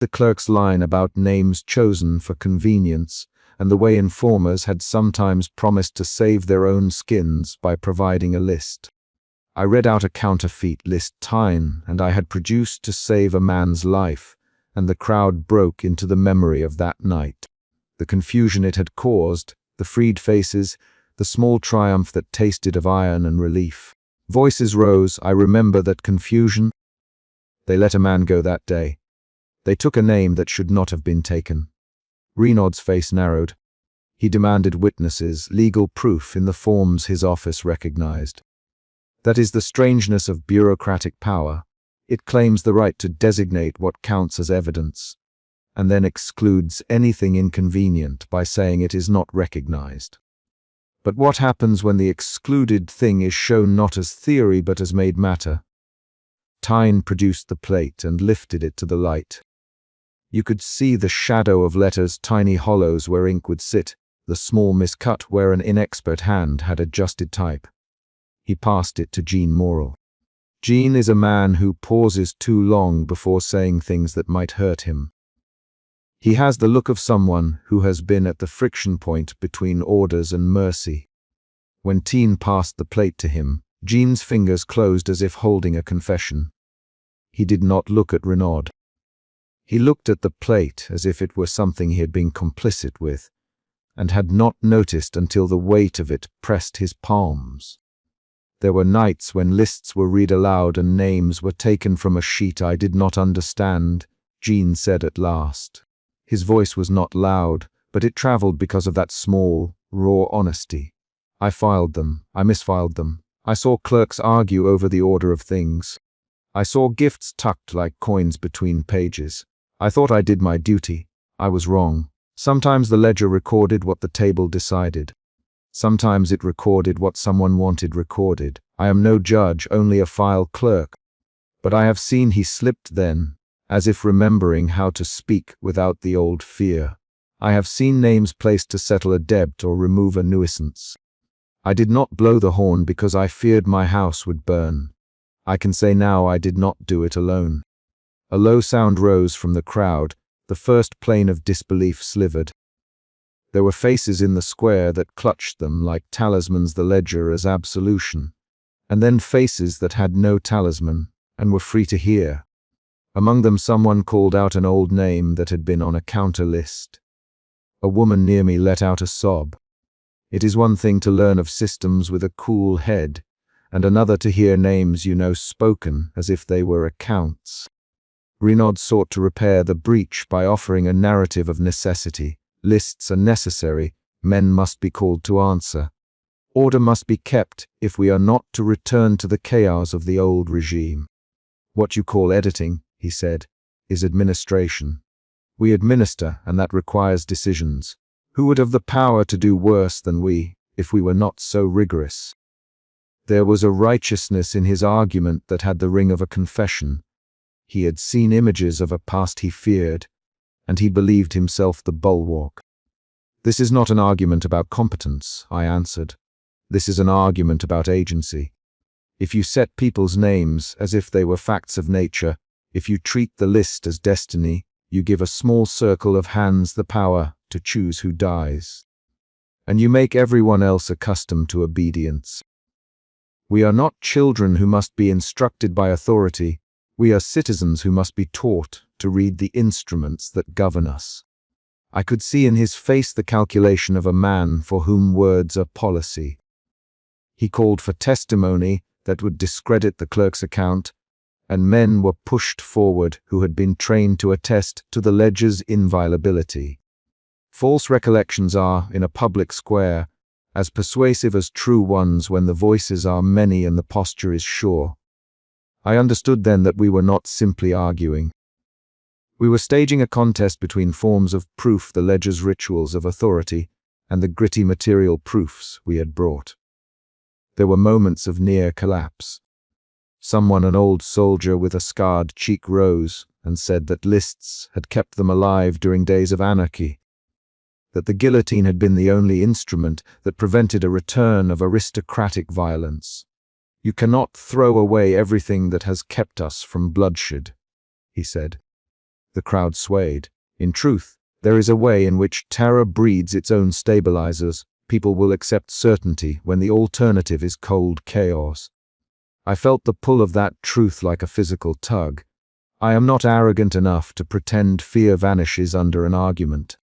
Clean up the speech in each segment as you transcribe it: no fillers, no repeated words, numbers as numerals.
The clerk's line about names chosen for convenience, and the way informers had sometimes promised to save their own skins by providing a list. I read out a counterfeit list Tyne and I had produced to save a man's life, and the crowd broke into the memory of that night. The confusion it had caused, the freed faces, the small triumph that tasted of iron and relief. Voices rose. I remember that confusion. They let a man go that day. They took a name that should not have been taken. Renaud's face narrowed. He demanded witnesses, legal proof in the forms his office recognized. That is the strangeness of bureaucratic power. It claims the right to designate what counts as evidence, and then excludes anything inconvenient by saying it is not recognized. But what happens when the excluded thing is shown not as theory but as made matter? Tyne produced the plate and lifted it to the light. You could see the shadow of letters, tiny hollows where ink would sit, the small miscut where an inexpert hand had adjusted type. He passed it to Jean Morel. Jean is a man who pauses too long before saying things that might hurt him. He has the look of someone who has been at the friction point between orders and mercy. When Tyne passed the plate to him, Jean's fingers closed as if holding a confession. He did not look at Renaud. He looked at the plate as if it were something he had been complicit with, and had not noticed until the weight of it pressed his palms. There were nights when lists were read aloud and names were taken from a sheet I did not understand, Jean said at last. His voice was not loud, but it traveled because of that small, raw honesty. I filed them. I misfiled them. I saw clerks argue over the order of things. I saw gifts tucked like coins between pages. I thought I did my duty. I was wrong. Sometimes the ledger recorded what the table decided. Sometimes it recorded what someone wanted recorded. I am no judge, only a file clerk. But I have seen he slipped then, as if remembering how to speak without the old fear. I have seen names placed to settle a debt or remove a nuisance. I did not blow the horn because I feared my house would burn. I can say now I did not do it alone. A low sound rose from the crowd. The first plane of disbelief slivered. There were faces in the square that clutched them like talismans, the ledger as absolution, and then faces that had no talisman and were free to hear. Among them someone called out an old name that had been on a counter list. A woman near me let out a sob. It is one thing to learn of systems with a cool head, and another to hear names you know spoken as if they were accounts. Renaud sought to repair the breach by offering a narrative of necessity. Lists are necessary, men must be called to answer. Order must be kept if we are not to return to the chaos of the old regime. What you call editing, he said, is administration. We administer, and that requires decisions. Who would have the power to do worse than we, if we were not so rigorous? There was a righteousness in his argument that had the ring of a confession. He had seen images of a past he feared, and he believed himself the bulwark. This is not an argument about competence, I answered. This is an argument about agency. If you set people's names as if they were facts of nature, if you treat the list as destiny, you give a small circle of hands the power to choose who dies. And you make everyone else accustomed to obedience. We are not children who must be instructed by authority. We are citizens who must be taught to read the instruments that govern us. I could see in his face the calculation of a man for whom words are policy. He called for testimony that would discredit the clerk's account, and men were pushed forward who had been trained to attest to the ledger's inviolability. False recollections are, in a public square, as persuasive as true ones when the voices are many and the posture is sure. I understood then that we were not simply arguing. We were staging a contest between forms of proof, the ledger's rituals of authority, and the gritty material proofs we had brought. There were moments of near collapse. Someone, an old soldier with a scarred cheek, rose and said that lists had kept them alive during days of anarchy, that the guillotine had been the only instrument that prevented a return of aristocratic violence. You cannot throw away everything that has kept us from bloodshed, he said. The crowd swayed. In truth, there is a way in which terror breeds its own stabilizers. People will accept certainty when the alternative is cold chaos. I felt the pull of that truth like a physical tug. I am not arrogant enough to pretend fear vanishes under an argument.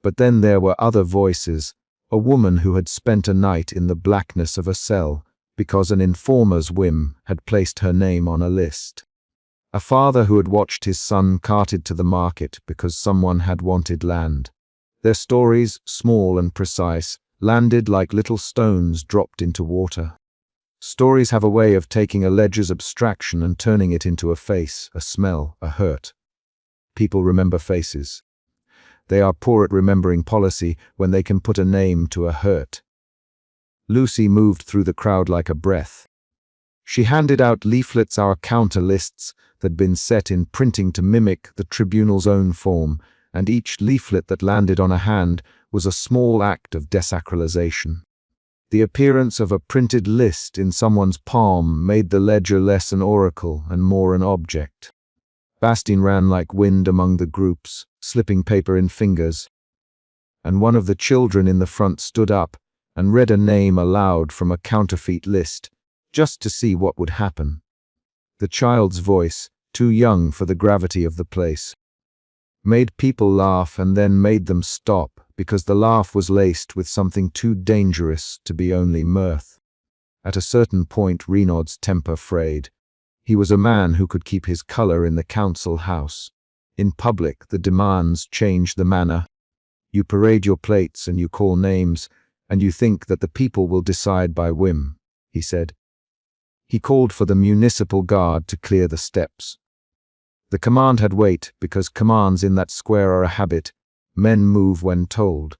But then there were other voices, a woman who had spent a night in the blackness of a cell because an informer's whim had placed her name on a list. A father who had watched his son carted to the market because someone had wanted land. Their stories, small and precise, landed like little stones dropped into water. Stories have a way of taking a ledger's abstraction and turning it into a face, a smell, a hurt. People remember faces. They are poor at remembering policy when they can put a name to a hurt. Lucy moved through the crowd like a breath. She handed out leaflets, our counter lists, that had been set in printing to mimic the tribunal's own form, and each leaflet that landed on a hand was a small act of desacralization. The appearance of a printed list in someone's palm made the ledger less an oracle and more an object. Bastien ran like wind among the groups, slipping paper in fingers, and one of the children in the front stood up and read a name aloud from a counterfeit list, just to see what would happen. The child's voice, too young for the gravity of the place, made people laugh and then made them stop because the laugh was laced with something too dangerous to be only mirth. At a certain point Renaud's temper frayed. He was a man who could keep his color in the council house. In public, the demands change the manner. You parade your plates and you call names, and you think that the people will decide by whim, he said. He called for the municipal guard to clear the steps. The command had weight because commands in that square are a habit. Men move when told.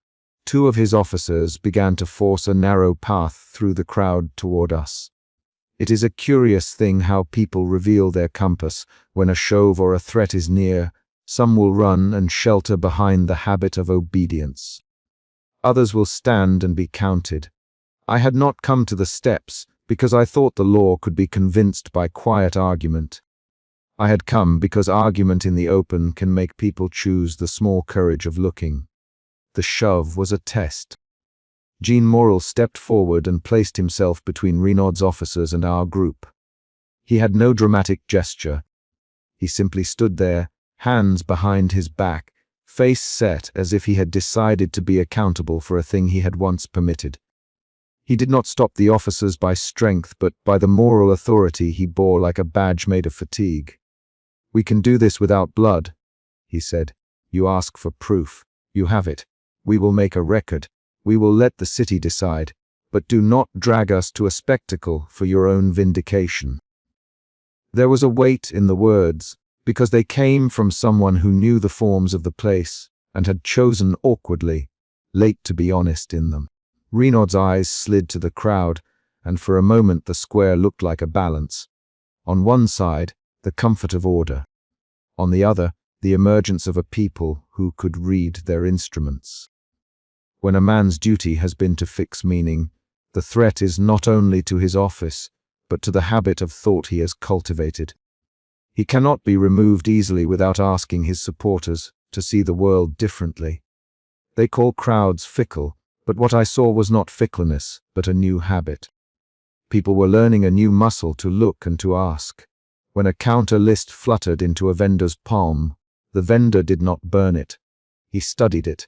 Two of his officers began to force a narrow path through the crowd toward us. It is a curious thing how people reveal their compass when a shove or a threat is near. Some will run and shelter behind the habit of obedience. Others will stand and be counted. I had not come to the steps because I thought the law could be convinced by quiet argument. I had come because argument in the open can make people choose the small courage of looking. The shove was a test. Jean Morel stepped forward and placed himself between Renaud's officers and our group. He had no dramatic gesture. He simply stood there, hands behind his back, face set as if he had decided to be accountable for a thing he had once permitted. He did not stop the officers by strength, but by the moral authority he bore like a badge made of fatigue. "We can do this without blood," he said. "You ask for proof. You have it. We will make a record. We will let the city decide. But do not drag us to a spectacle for your own vindication." There was a weight in the words, because they came from someone who knew the forms of the place and had chosen awkwardly, late to be honest in them. Renaud's eyes slid to the crowd, and for a moment the square looked like a balance. On one side, the comfort of order. On the other, the emergence of a people who could read their instruments. When a man's duty has been to fix meaning, the threat is not only to his office, but to the habit of thought he has cultivated. He cannot be removed easily without asking his supporters to see the world differently. They call crowds fickle, but what I saw was not fickleness, but a new habit. People were learning a new muscle to look and to ask. When a counter list fluttered into a vendor's palm, the vendor did not burn it. He studied it.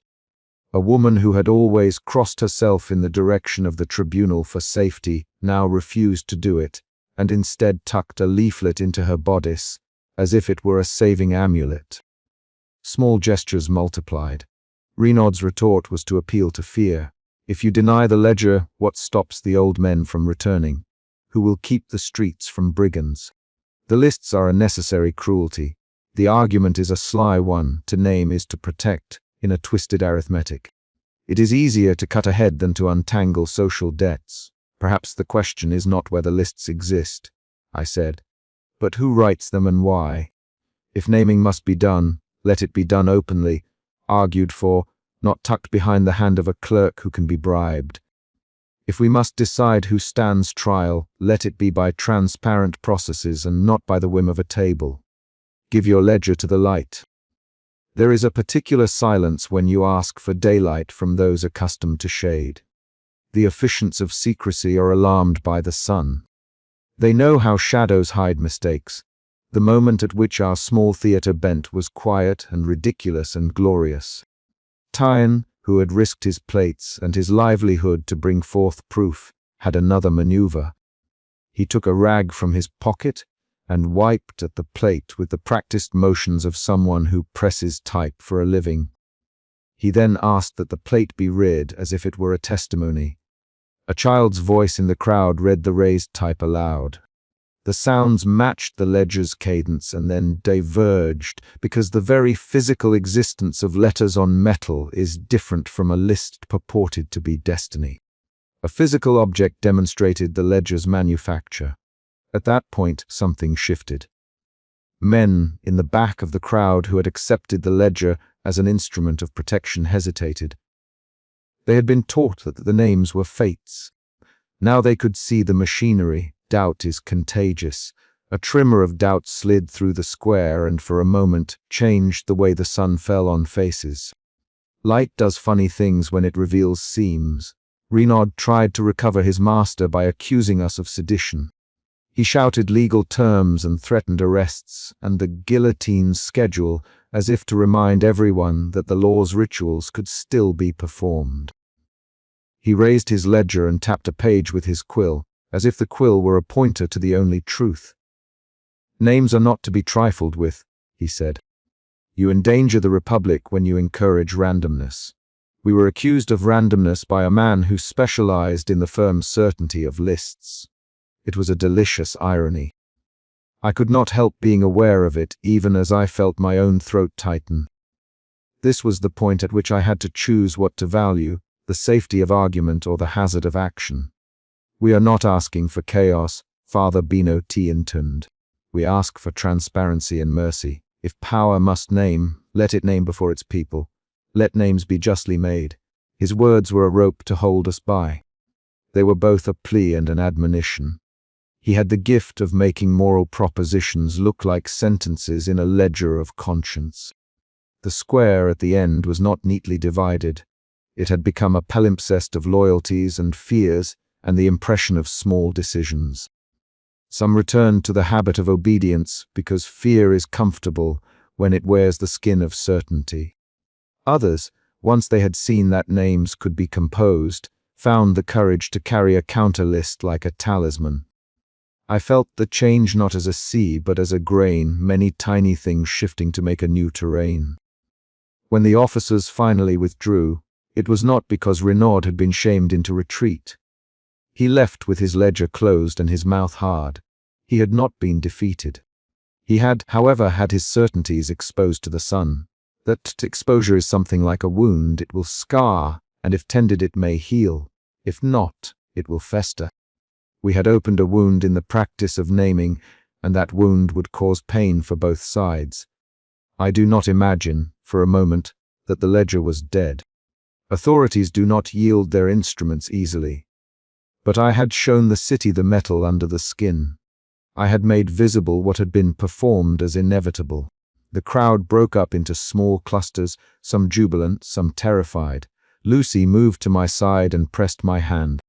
A woman who had always crossed herself in the direction of the tribunal for safety now refused to do it, and instead tucked a leaflet into her bodice, as if it were a saving amulet. Small gestures multiplied. Renaud's retort was to appeal to fear. If you deny the ledger, what stops the old men from returning? Who will keep the streets from brigands? The lists are a necessary cruelty. The argument is a sly one. To name is to protect, in a twisted arithmetic. It is easier to cut ahead than to untangle social debts. Perhaps the question is not whether lists exist, I said, but who writes them and why. If naming must be done, let it be done openly, argued for, not tucked behind the hand of a clerk who can be bribed. If we must decide who stands trial, let it be by transparent processes and not by the whim of a table. Give your ledger to the light. There is a particular silence when you ask for daylight from those accustomed to shade. The officiants of secrecy are alarmed by the sun. They know how shadows hide mistakes. The moment at which our small theatre bent was quiet and ridiculous and glorious. Tyan, who had risked his plates and his livelihood to bring forth proof, had another maneuver. He took a rag from his pocket and wiped at the plate with the practiced motions of someone who presses type for a living. He then asked that the plate be read as if it were a testimony. A child's voice in the crowd read the raised type aloud. The sounds matched the ledger's cadence and then diverged, because the very physical existence of letters on metal is different from a list purported to be destiny. A physical object demonstrated the ledger's manufacture. At that point, something shifted. Men in the back of the crowd who had accepted the ledger as an instrument of protection hesitated. They had been taught that the names were fates. Now they could see the machinery. Doubt is contagious. A tremor of doubt slid through the square and for a moment changed the way the sun fell on faces. Light does funny things when it reveals seams. Renaud tried to recover his master by accusing us of sedition. He shouted legal terms and threatened arrests and the guillotine schedule as if to remind everyone that the law's rituals could still be performed. He raised his ledger and tapped a page with his quill, as if the quill were a pointer to the only truth. "Names are not to be trifled with," he said. "You endanger the Republic when you encourage randomness." We were accused of randomness by a man who specialized in the firm certainty of lists. It was a delicious irony. I could not help being aware of it, even as I felt my own throat tighten. This was the point at which I had to choose what to value, the safety of argument or the hazard of action. We are not asking for chaos, Father Bino intoned. We ask for transparency and mercy. If power must name, let it name before its people. Let names be justly made. His words were a rope to hold us by. They were both a plea and an admonition. He had the gift of making moral propositions look like sentences in a ledger of conscience. The square at the end was not neatly divided. It had become a palimpsest of loyalties and fears and the impression of small decisions. Some returned to the habit of obedience because fear is comfortable when it wears the skin of certainty. Others, once they had seen that names could be composed, found the courage to carry a counter list like a talisman. I felt the change not as a sea but as a grain, many tiny things shifting to make a new terrain. When the officers finally withdrew, it was not because Renaud had been shamed into retreat. He left with his ledger closed and his mouth hard. He had not been defeated. He had, however, had his certainties exposed to the sun. That exposure is something like a wound. It will scar, and if tended it may heal. If not, it will fester. We had opened a wound in the practice of naming, and that wound would cause pain for both sides. I do not imagine, for a moment, that the ledger was dead. Authorities do not yield their instruments easily. But I had shown the city the metal under the skin. I had made visible what had been performed as inevitable. The crowd broke up into small clusters, some jubilant, some terrified. Lucy moved to my side and pressed my hand.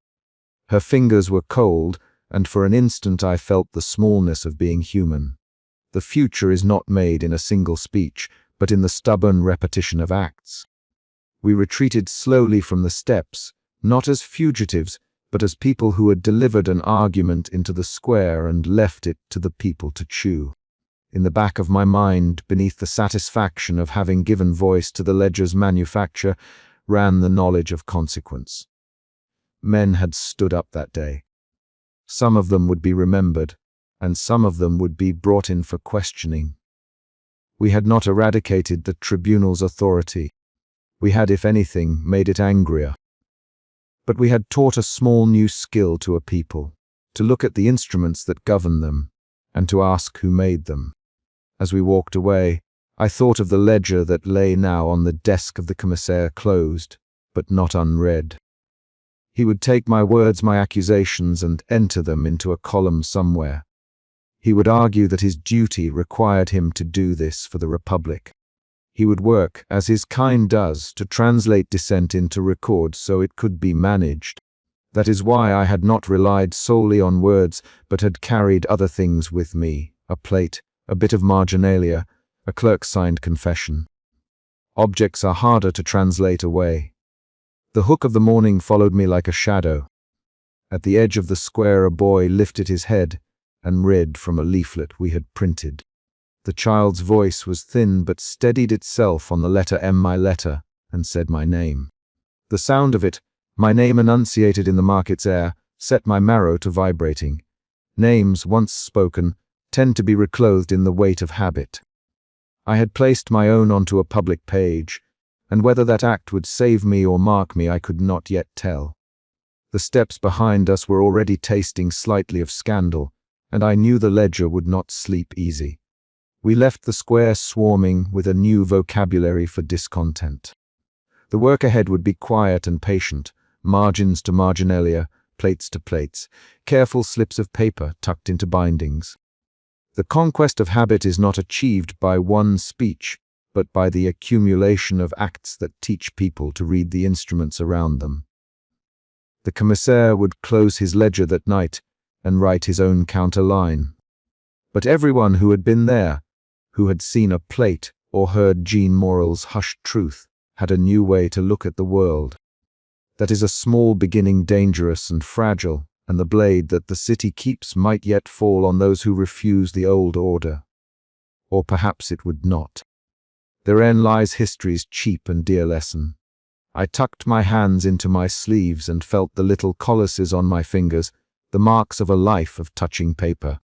Her fingers were cold, and for an instant I felt the smallness of being human. The future is not made in a single speech, but in the stubborn repetition of acts. We retreated slowly from the steps, not as fugitives, but as people who had delivered an argument into the square and left it to the people to chew. In the back of my mind, beneath the satisfaction of having given voice to the ledger's manufacture, ran the knowledge of consequence. Men had stood up that day. Some of them would be remembered, and some of them would be brought in for questioning. We had not eradicated the tribunal's authority. We had, if anything, made it angrier. But we had taught a small new skill to a people, to look at the instruments that govern them, and to ask who made them. As we walked away, I thought of the ledger that lay now on the desk of the commissaire closed, but not unread. He would take my words, my accusations, and enter them into a column somewhere. He would argue that his duty required him to do this for the Republic. He would work, as his kind does, to translate dissent into records so it could be managed. That is why I had not relied solely on words, but had carried other things with me: a plate, a bit of marginalia, a clerk-signed confession. Objects are harder to translate away. The hook of the morning followed me like a shadow. At the edge of the square a boy lifted his head and read from a leaflet we had printed. The child's voice was thin but steadied itself on the letter M, my letter, and said my name. The sound of it, my name enunciated in the market's air, set my marrow to vibrating. Names, once spoken, tend to be reclothed in the weight of habit. I had placed my own onto a public page, and whether that act would save me or mark me I could not yet tell. The steps behind us were already tasting slightly of scandal, and I knew the ledger would not sleep easy. We left the square swarming with a new vocabulary for discontent. The work ahead would be quiet and patient, margins to marginalia, plates to plates, careful slips of paper tucked into bindings. The conquest of habit is not achieved by one speech, but by the accumulation of acts that teach people to read the instruments around them. The commissaire would close his ledger that night and write his own counter-line. But everyone who had been there, who had seen a plate or heard Jean Morel's hushed truth, had a new way to look at the world. That is a small beginning, dangerous and fragile, and the blade that the city keeps might yet fall on those who refuse the old order. Or perhaps it would not. Therein lies history's cheap and dear lesson. I tucked my hands into my sleeves and felt the little colosses on my fingers, the marks of a life of touching paper.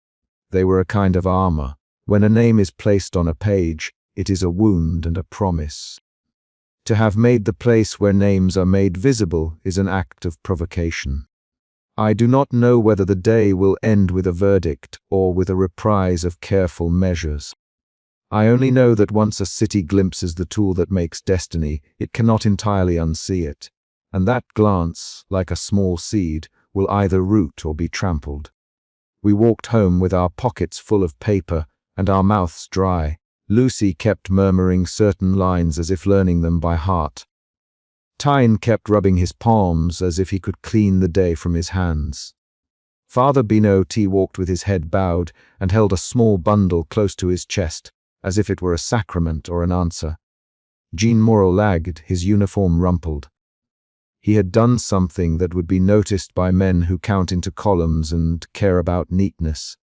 They were a kind of armor. When a name is placed on a page, it is a wound and a promise. To have made the place where names are made visible is an act of provocation. I do not know whether the day will end with a verdict or with a reprise of careful measures. I only know that once a city glimpses the tool that makes destiny, it cannot entirely unsee it, and that glance, like a small seed, will either root or be trampled. We walked home with our pockets full of paper and our mouths dry. Lucy kept murmuring certain lines as if learning them by heart. Tyne kept rubbing his palms as if he could clean the day from his hands. Father Binot walked with his head bowed and held a small bundle close to his chest, as if it were a sacrament or an answer. Jean Morel lagged, his uniform rumpled. He had done something that would be noticed by men who count into columns and care about neatness.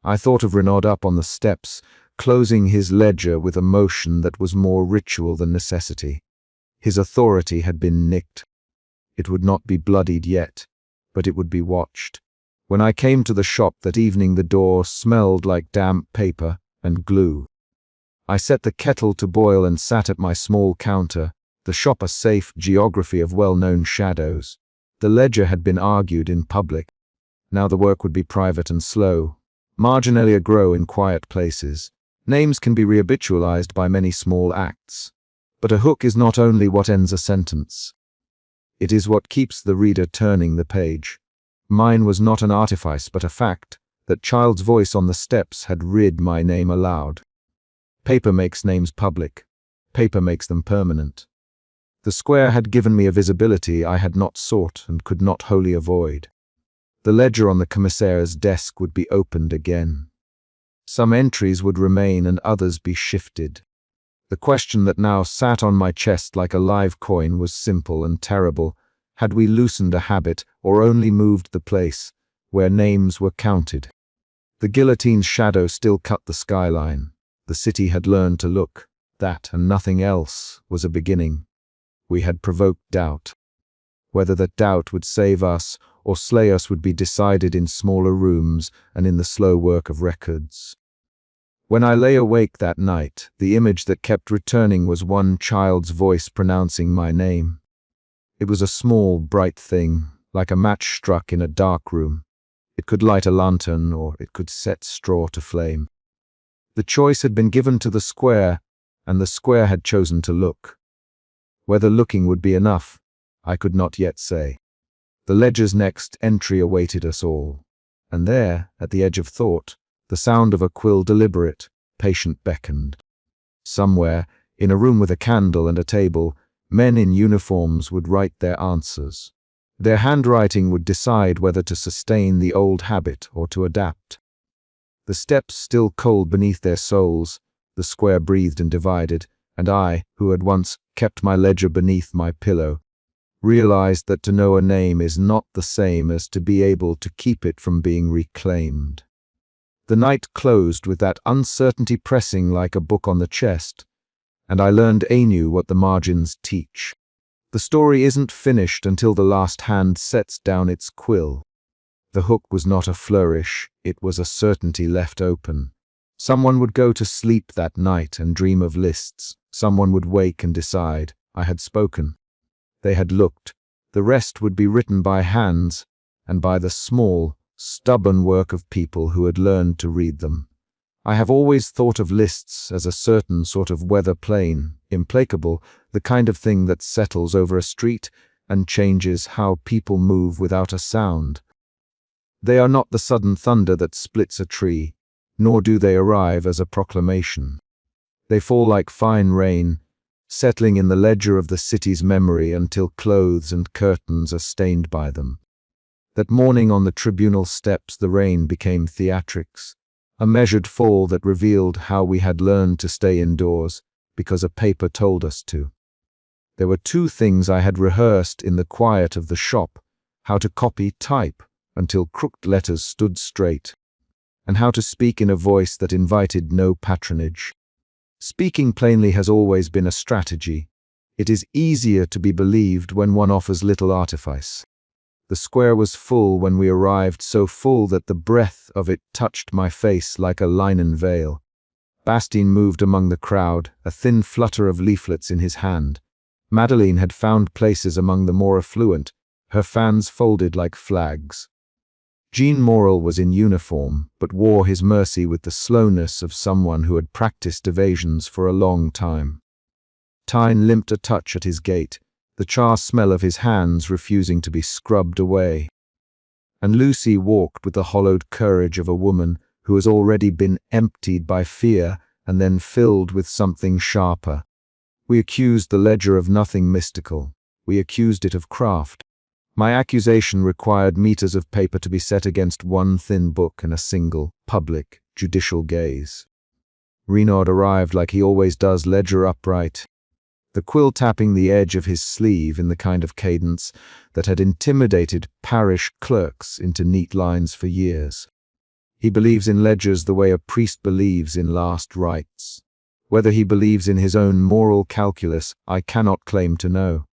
I thought of Renaud up on the steps, closing his ledger with a motion that was more ritual than necessity. His authority had been nicked. It would not be bloodied yet, but it would be watched. When I came to the shop that evening, the door smelled like damp paper and glue. I set the kettle to boil and sat at my small counter, the shop a safe geography of well-known shadows. The ledger had been argued in public. Now the work would be private and slow. Marginalia grow in quiet places. Names can be rehabitualized by many small acts. But a hook is not only what ends a sentence. It is what keeps the reader turning the page. Mine was not an artifice, but a fact. That child's voice on the steps had read my name aloud. Paper makes names public. Paper makes them permanent. The square had given me a visibility I had not sought and could not wholly avoid. The ledger on the commissaire's desk would be opened again. Some entries would remain and others be shifted. The question that now sat on my chest like a live coin was simple and terrible. Had we loosened a habit or only moved the place where names were counted? The guillotine's shadow still cut the skyline. The city had learned to look. That and nothing else was a beginning. We had provoked doubt. Whether that doubt would save us or slay us would be decided in smaller rooms and in the slow work of records. When I lay awake that night, the image that kept returning was one child's voice pronouncing my name. It was a small, bright thing, like a match struck in a dark room. It could light a lantern, or it could set straw to flame. The choice had been given to the square, and the square had chosen to look. Whether looking would be enough, I could not yet say. The ledger's next entry awaited us all, and there, at the edge of thought, the sound of a quill deliberate, patient beckoned. Somewhere, In a room with a candle and a table, men in uniforms would write their answers. Their handwriting would decide whether to sustain the old habit or to adapt. The steps still cold beneath their soles, the square breathed and divided, and I, who had once kept my ledger beneath my pillow, realized that to know a name is not the same as to be able to keep it from being reclaimed. The night closed with that uncertainty pressing like a book on the chest, and I learned anew what the margins teach. The story isn't finished until the last hand sets down its quill. The hook was not a flourish, it was a certainty left open. Someone would go to sleep that night and dream of lists. Someone would wake and decide, I had spoken. They had looked. The rest would be written by hands, and by the small, stubborn work of people who had learned to read them. I have always thought of lists as a certain sort of weather plane, implacable, the kind of thing that settles over a street and changes how people move without a sound. They are not the sudden thunder that splits a tree, nor do they arrive as a proclamation. They fall like fine rain, settling in the ledger of the city's memory until clothes and curtains are stained by them. That morning on the tribunal steps the rain became theatrics, a measured fall that revealed how we had learned to stay indoors because a paper told us to. There were two things I had rehearsed in the quiet of the shop: how to copy type until crooked letters stood straight, and how to speak in a voice that invited no patronage. Speaking plainly has always been a strategy. It is easier to be believed when one offers little artifice. The square was full when we arrived, so full that the breath of it touched my face like a linen veil. Bastien moved among the crowd, a thin flutter of leaflets in his hand. Madeleine had found places among the more affluent, her fans folded like flags. Jean Morel was in uniform, but wore his mercy with the slowness of someone who had practiced evasions for a long time. Tyne limped a touch at his gait, the char smell of his hands refusing to be scrubbed away. And Lucy walked with the hollowed courage of a woman who has already been emptied by fear and then filled with something sharper. We accused the ledger of nothing mystical. We accused it of craft. My accusation required meters of paper to be set against one thin book and a single, public, judicial gaze. Renaud arrived like he always does, ledger upright, the quill tapping the edge of his sleeve in the kind of cadence that had intimidated parish clerks into neat lines for years. He believes in ledgers the way a priest believes in last rites. Whether he believes in his own moral calculus, I cannot claim to know.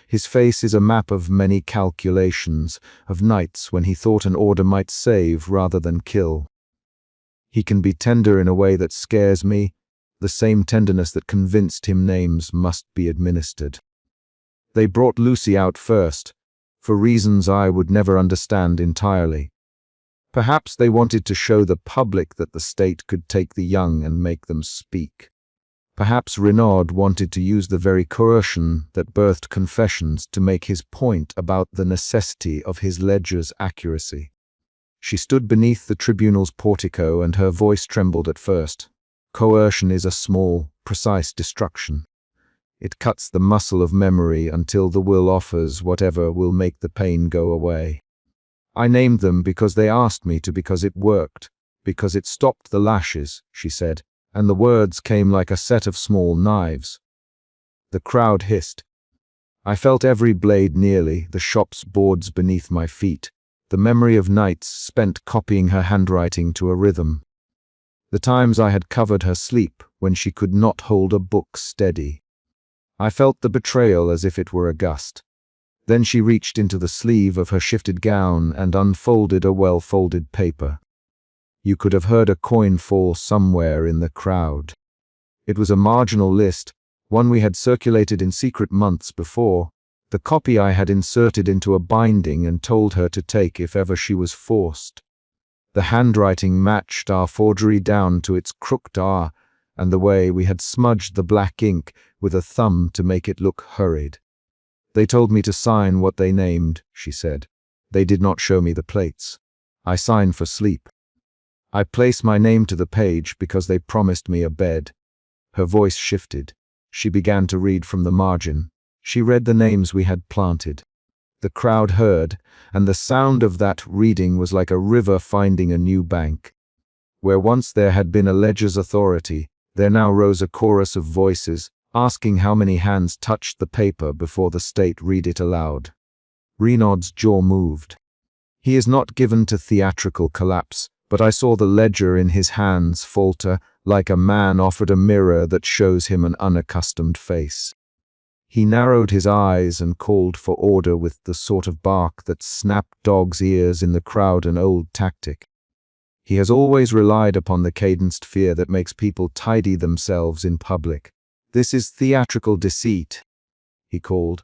His face is a map of many calculations, of nights when he thought an order might save rather than kill. He can be tender in a way that scares me, the same tenderness that convinced him names must be administered. They brought Lucy out first, for reasons I would never understand entirely. Perhaps they wanted to show the public that the state could take the young and make them speak. Perhaps Renaud wanted to use the very coercion that birthed confessions to make his point about the necessity of his ledger's accuracy. She stood beneath the tribunal's portico and her voice trembled at first. Coercion is a small, precise destruction. It cuts the muscle of memory until the will offers whatever will make the pain go away. I named them because they asked me to, because it worked, because it stopped the lashes, she said, and the words came like a set of small knives. The crowd hissed. I felt every blade nearly, the shop's boards beneath my feet, the memory of nights spent copying her handwriting to a rhythm. The times I had covered her sleep when she could not hold a book steady. I felt the betrayal as if it were a gust. Then she reached into the sleeve of her shifted gown and unfolded a well-folded paper. You could have heard a coin fall somewhere in the crowd. It was a marginal list, one we had circulated in secret months before, the copy I had inserted into a binding and told her to take if ever she was forced. The handwriting matched our forgery down to its crooked R, and the way we had smudged the black ink with a thumb to make it look hurried. They told me to sign what they named, she said. They did not show me the plates. I signed for sleep. I placed my name to the page because they promised me a bed. Her voice shifted. She began to read from the margin. She read the names we had planted. The crowd heard, and the sound of that reading was like a river finding a new bank. Where once there had been a ledger's authority, there now rose a chorus of voices, asking how many hands touched the paper before the state read it aloud. Renaud's jaw moved. He is not given to theatrical collapse, but I saw the ledger in his hands falter like a man offered a mirror that shows him an unaccustomed face. He narrowed his eyes and called for order with the sort of bark that snapped dogs' ears in the crowd, an old tactic. He has always relied upon the cadenced fear that makes people tidy themselves in public. "This is theatrical deceit," he called.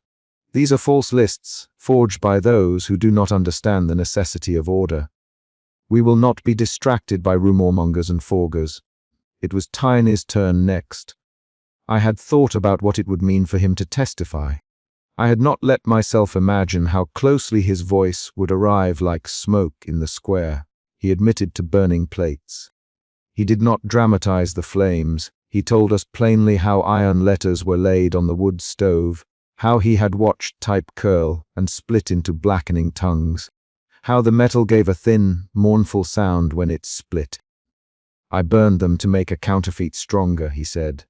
"These are false lists, forged by those who do not understand the necessity of order. We will not be distracted by rumormongers and forgers." It was Tiny's turn next. I had thought about what it would mean for him to testify. I had not let myself imagine how closely his voice would arrive like smoke in the square. He admitted to burning plates. He did not dramatize the flames. He told us plainly how iron letters were laid on the wood stove, how he had watched type curl and split into blackening tongues, how the metal gave a thin, mournful sound when it split. "I burned them to make a counterfeit stronger," he said.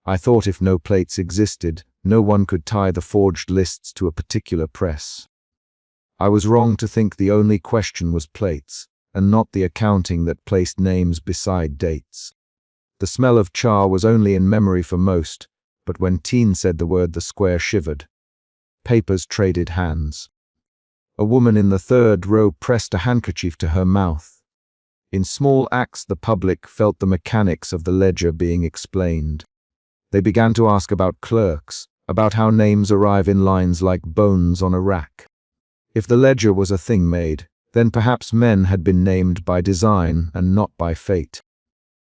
"I thought if no plates existed, no one could tie the forged lists to a particular press. I was wrong to think the only question was plates, and not the accounting that placed names beside dates. The smell of char was only in memory for most, but when Teen said the word, the square shivered. Papers traded hands. A woman in the third row pressed a handkerchief to her mouth. In small acts the public felt the mechanics of the ledger being explained. They began to ask about clerks, about how names arrive in lines like bones on a rack. If the ledger was a thing made, then perhaps men had been named by design and not by fate.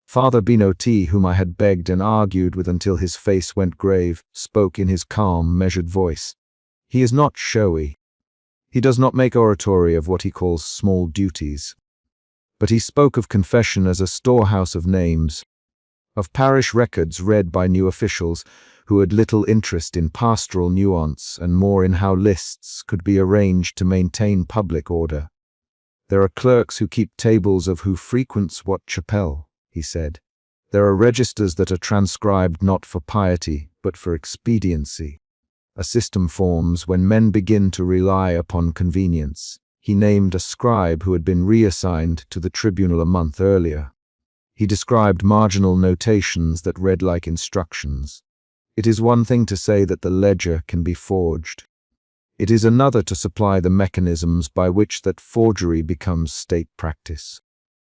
Father Guillotine, whom I had begged and argued with until his face went grave, spoke in his calm, measured voice. He is not showy. He does not make oratory of what he calls small duties. But he spoke of confession as a storehouse of names, of parish records read by new officials who had little interest in pastoral nuance and more in how lists could be arranged to maintain public order. "There are clerks who keep tables of who frequents what chapel," he said. "There are registers that are transcribed not for piety, but for expediency. A system forms when men begin to rely upon convenience." He named a scribe who had been reassigned to the tribunal a month earlier. He described marginal notations that read like instructions. It is one thing to say that the ledger can be forged. It is another to supply the mechanisms by which that forgery becomes state practice.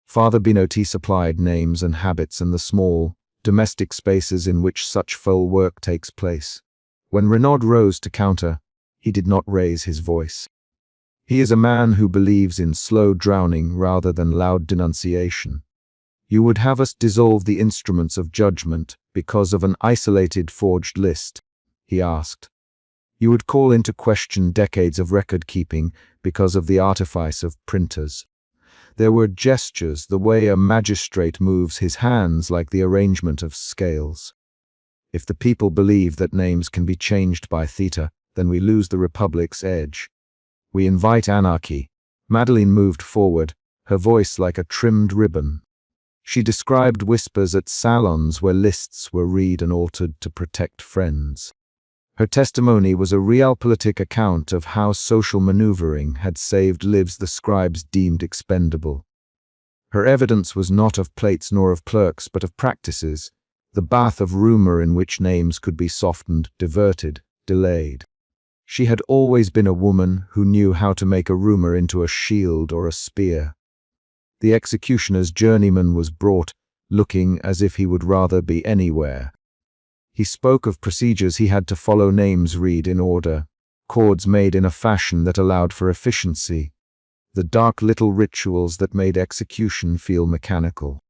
Father Guillotine supplied names and habits and the small, domestic spaces in which such foul work takes place. When Renaud rose to counter, he did not raise his voice. He is a man who believes in slow drowning rather than loud denunciation. "You would have us dissolve the instruments of judgment because of an isolated forged list?" he asked. "You would call into question decades of record-keeping because of the artifice of printers?" There were gestures, the way a magistrate moves his hands like the arrangement of scales. "If the people believe that names can be changed by theta, then we lose the Republic's edge. We invite anarchy." Madeleine moved forward, her voice like a trimmed ribbon. She described whispers at salons where lists were read and altered to protect friends. Her testimony was a realpolitik account of how social maneuvering had saved lives the scribes deemed expendable. Her evidence was not of plates nor of clerks, but of practices, the bath of rumor in which names could be softened, diverted, delayed. She had always been a woman who knew how to make a rumor into a shield or a spear. The executioner's journeyman was brought, looking as if he would rather be anywhere. He spoke of procedures he had to follow, names read in order, chords made in a fashion that allowed for efficiency, the dark little rituals that made execution feel mechanical.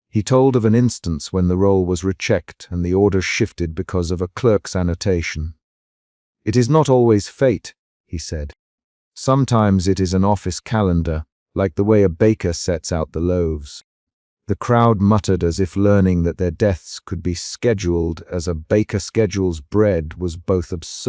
He told of an instance when the roll was rechecked and the order shifted because of a clerk's annotation. "It is not always fate," he said. "Sometimes it is an office calendar, like the way a baker sets out the loaves. The crowd muttered as if learning that their deaths could be scheduled as a baker schedules bread was both absurd